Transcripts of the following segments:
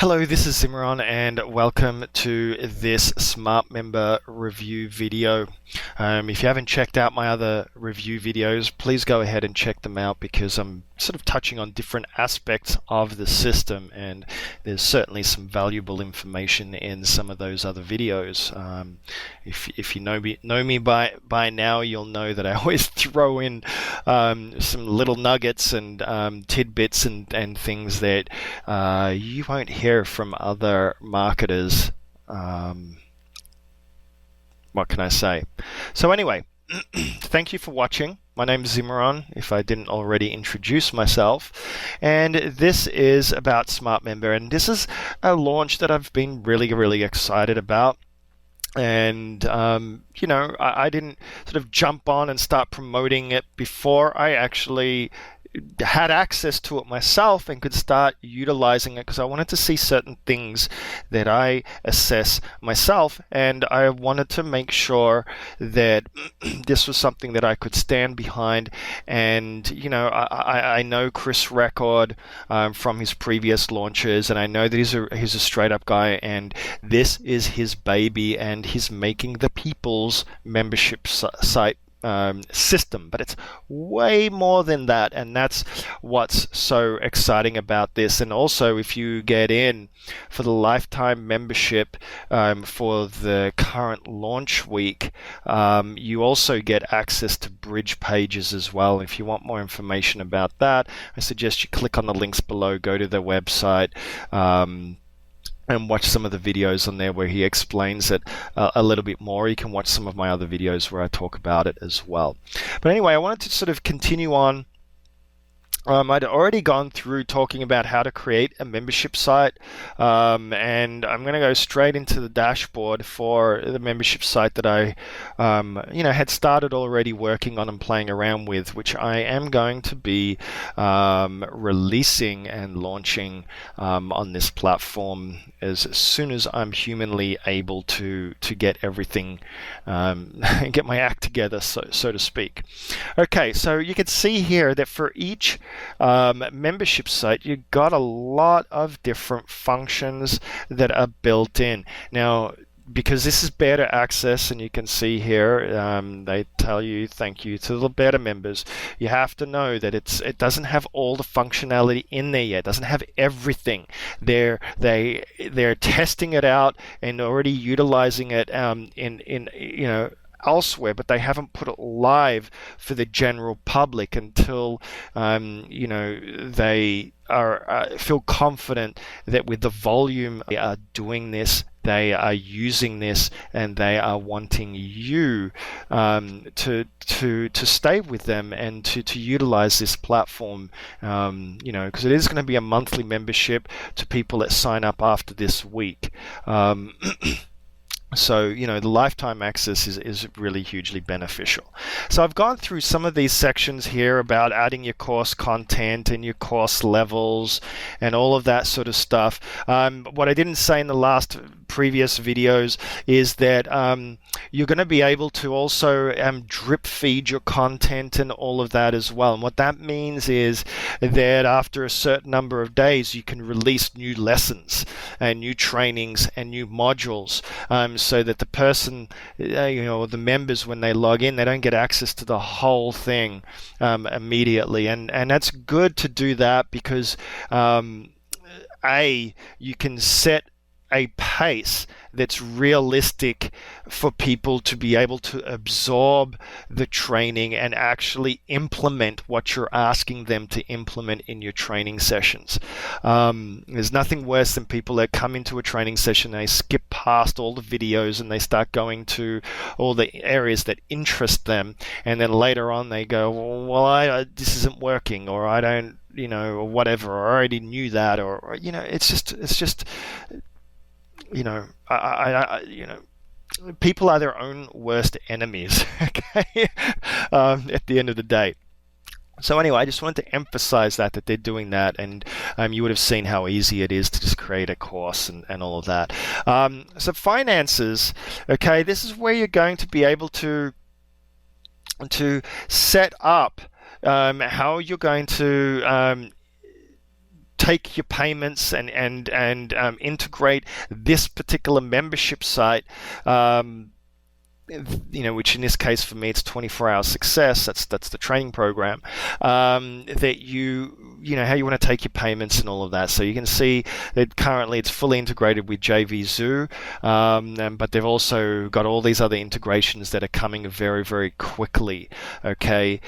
Hello, this is Simran and welcome to this Smart Member review video. If you haven't checked out my other review videos, please go ahead and check them out because I'm sort of touching on different aspects of the system, and there's certainly some valuable information in some of those other videos. If you know me by now, you'll know that I always throw in some little nuggets and tidbits and things that you won't hear from other marketers. What can I say? So anyway, thank you for watching. My name is Zimmeron, if I didn't already introduce myself, and this is about Smart Member, and this is a launch that I've been really excited about. And I didn't sort of jump on and start promoting it before I actually had access to it myself and could start utilizing it, because I wanted to see certain things that I assess myself, and I wanted to make sure that this was something that I could stand behind. And I know Chris Record from his previous launches, and I know that he's a straight up guy, and this is his baby, and he's making the people's membership site system, but it's way more than that, and that's what's so exciting about this. And also, if you get in for the lifetime membership for the current launch week, you also get access to bridge pages as well. If you want more information about that, I suggest you click on the links below, go to the website, and watch some of the videos on there where he explains it a little bit more. You can watch some of my other videos where I talk about it as well. But anyway, I wanted to sort of continue on. I'd already gone through talking about how to create a membership site, and I'm going to go straight into the dashboard for the membership site that I had started already working on and playing around with, which I am going to be releasing and launching on this platform as soon as I'm humanly able to get everything, get my act together, so to speak. Okay, so you can see here that for each membership site, you got a lot of different functions that are built in. Now, because this is beta access, and you can see here they tell you thank you to the beta members, you have to know that it doesn't have all the functionality in there yet. It doesn't have everything. They're testing it out and already utilizing it in elsewhere, but they haven't put it live for the general public until they are feel confident that with the volume they are doing this, they are using this, and they are wanting you to stay with them and to utilize this platform, because it is going to be a monthly membership to people that sign up after this week. So, the lifetime access is really hugely beneficial. So I've gone through some of these sections here about adding your course content and your course levels and all of that sort of stuff. What I didn't say in the previous videos is that you're going to be able to also drip feed your content and all of that as well. And what that means is that after a certain number of days, you can release new lessons and new trainings and new modules, so that the person, the members, when they log in, they don't get access to the whole thing immediately. And that's good to do that because you can set a pace that's realistic for people to be able to absorb the training and actually implement what you're asking them to implement in your training sessions. There's nothing worse than people that come into a training session, they skip past all the videos and they start going to all the areas that interest them, and then later on they go, well, this isn't working, or I don't, or whatever, or I already knew that, or it's just people are their own worst enemies, okay, at the end of the day. So anyway, I just wanted to emphasize that they're doing that, and you would have seen how easy it is to just create a course and all of that. So finances, okay, this is where you're going to be able to set up how you're going to take your payments and integrate this particular membership site, which in this case for me it's 24 Hour Success. That's the training program. That how you want to take your payments and all of that. So you can see that currently it's fully integrated with JVZoo, but they've also got all these other integrations that are coming very, very quickly. Okay,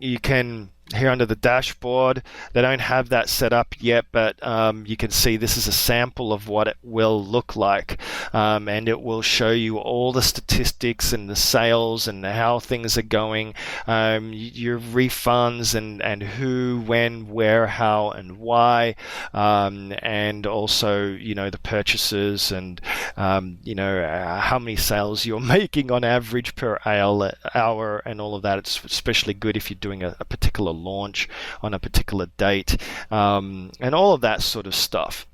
you can. Here under the dashboard, they don't have that set up yet, but you can see this is a sample of what it will look like, and it will show you all the statistics and the sales and how things are going, your refunds and who, when, where, how, and why, and also the purchases and how many sales you're making on average per hour and all of that. It's especially good if you're doing a particular launch on a particular date, and all of that sort of stuff.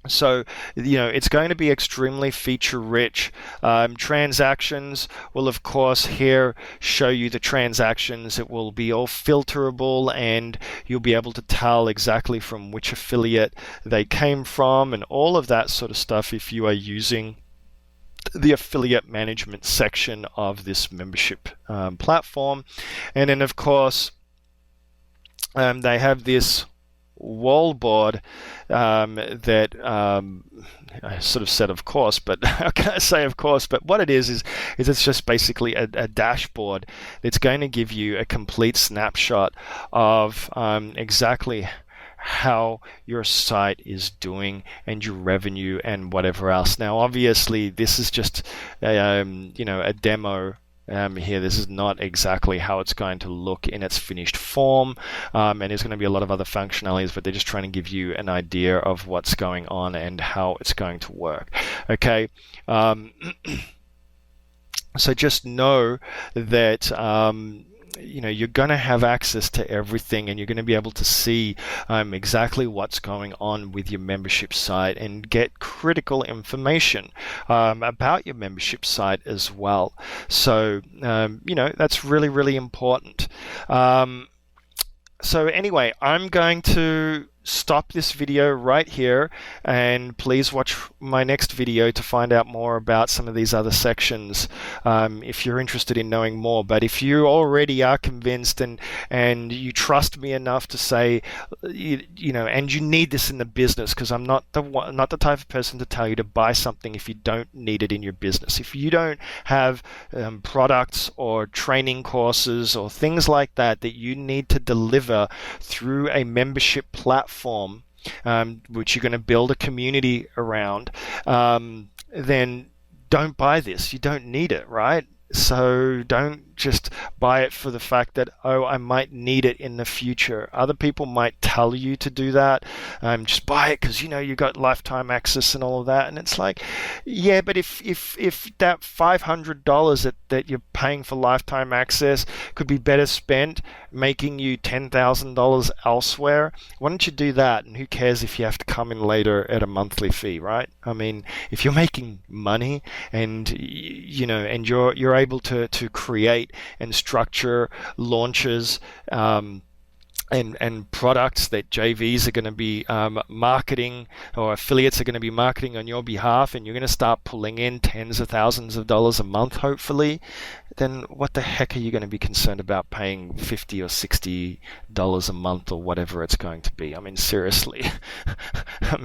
So, it's going to be extremely feature rich. Transactions will, of course, here show you the transactions. It will be all filterable, and you'll be able to tell exactly from which affiliate they came from and all of that sort of stuff if you are using the affiliate management section of this membership platform. And then, of course, they have this wallboard that I sort of said of course, but how can I say of course? But what it is it's just basically a dashboard that's going to give you a complete snapshot of exactly how your site is doing and your revenue and whatever else. Now, obviously, this is just a demo. Here, this is not exactly how it's going to look in its finished form, and there's going to be a lot of other functionalities, but they're just trying to give you an idea of what's going on and how it's going to work. Okay, so just know that you're going to have access to everything, and you're going to be able to see exactly what's going on with your membership site and get critical information about your membership site as well. So, that's really, really important. So anyway, I'm going to stop this video right here, and please watch my next video to find out more about some of these other sections if you're interested in knowing more. But if you already are convinced and you trust me enough to say, and you need this in the business, because I'm not the type of person to tell you to buy something if you don't need it in your business. If you don't have products or training courses or things like that you need to deliver through a membership platform, which you're going to build a community around, then don't buy this. You don't need it, right? So don't just buy it for the fact that, I might need it in the future. Other people might tell you to do that. Just buy it because you got lifetime access and all of that. And it's like, yeah, but if that $500 that you're paying for lifetime access could be better spent making you $10,000 elsewhere, why don't you do that? And who cares if you have to come in later at a monthly fee, right? I mean, if you're making money and and you're able to create and structure launches and products that JVs are going to be marketing, or affiliates are going to be marketing on your behalf, and you're going to start pulling in tens of thousands of dollars a month, hopefully, then what the heck are you going to be concerned about paying $50 or $60 a month or whatever it's going to be? I mean, seriously. I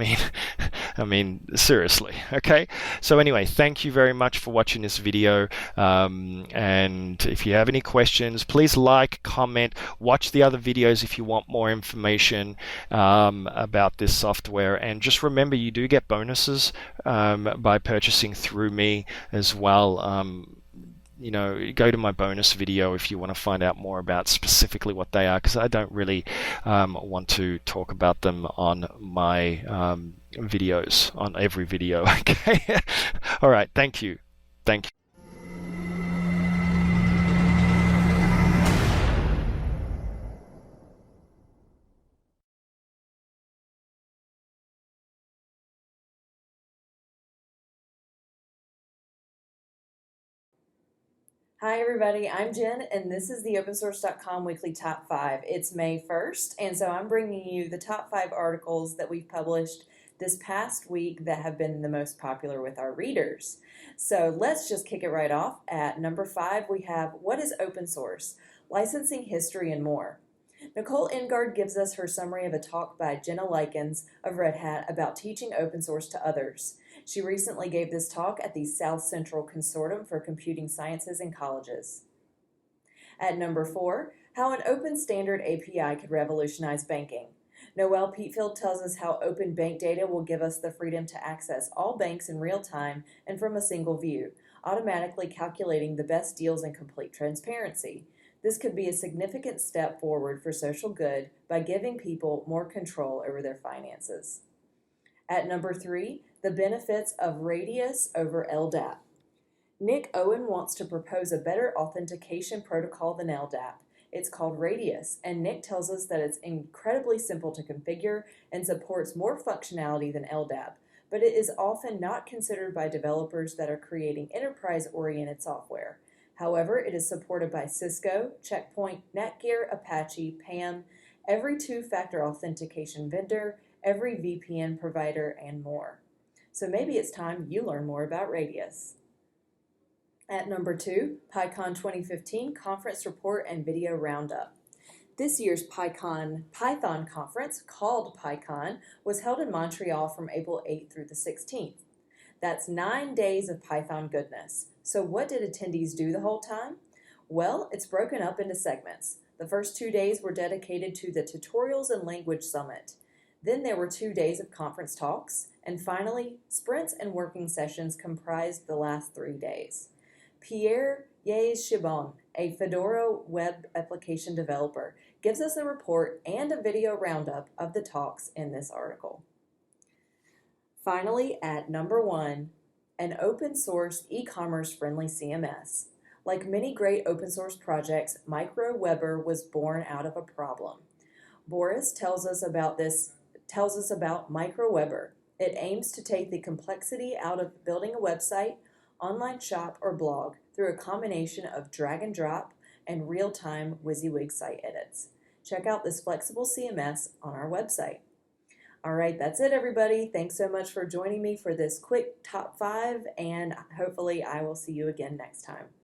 mean, seriously. Okay. So anyway, thank you very much for watching this video. And if you have any questions, please like, comment, watch the other videos if you want more information about this software. And just remember, you do get bonuses by purchasing through me as well. Go to my bonus video if you want to find out more about specifically what they are, because I don't really want to talk about them on my videos, on every video. Okay. All right. Thank you. Thank you. Hi, everybody. I'm Jen, and this is the opensource.com weekly top 5. It's May 1st, and so I'm bringing you the top 5 articles that we've published this past week that have been the most popular with our readers. So let's just kick it right off. At number 5, we have What is Open Source? Licensing History and More. Nicole Engard gives us her summary of a talk by Jenna Likens of Red Hat about teaching open source to others. She recently gave this talk at the South Central Consortium for Computing Sciences in Colleges. At number 4, how an open standard API could revolutionize banking. Noelle Peatfield tells us how open bank data will give us the freedom to access all banks in real time and from a single view, automatically calculating the best deals in complete transparency. This could be a significant step forward for social good by giving people more control over their finances. At number 3, the benefits of Radius over LDAP. Nick Owen wants to propose a better authentication protocol than LDAP. It's called Radius, and Nick tells us that it's incredibly simple to configure and supports more functionality than LDAP, but it is often not considered by developers that are creating enterprise-oriented software. However, it is supported by Cisco, Checkpoint, Netgear, Apache, PAM, every two-factor authentication vendor, every VPN provider, and more. So maybe it's time you learn more about Radius. At number 2, PyCon 2015 Conference Report and Video Roundup. This year's Python conference, called PyCon, was held in Montreal from April 8th through the 16th. That's 9 days of Python goodness. So what did attendees do the whole time? Well, it's broken up into segments. The first 2 days were dedicated to the Tutorials and Language Summit. Then there were 2 days of conference talks. And finally, sprints and working sessions comprised the last 3 days. Pierre Yez-Shibon, a Fedora web application developer, gives us a report and a video roundup of the talks in this article. Finally, at number 1, an open source e-commerce friendly CMS. Like many great open source projects, MicroWeber was born out of a problem. Boris tells us about MicroWeber. It aims to take the complexity out of building a website, online shop, or blog through a combination of drag and drop and real-time WYSIWYG site edits. Check out this flexible CMS on our website. All right, that's it, everybody. Thanks so much for joining me for this quick top 5, and hopefully I will see you again next time.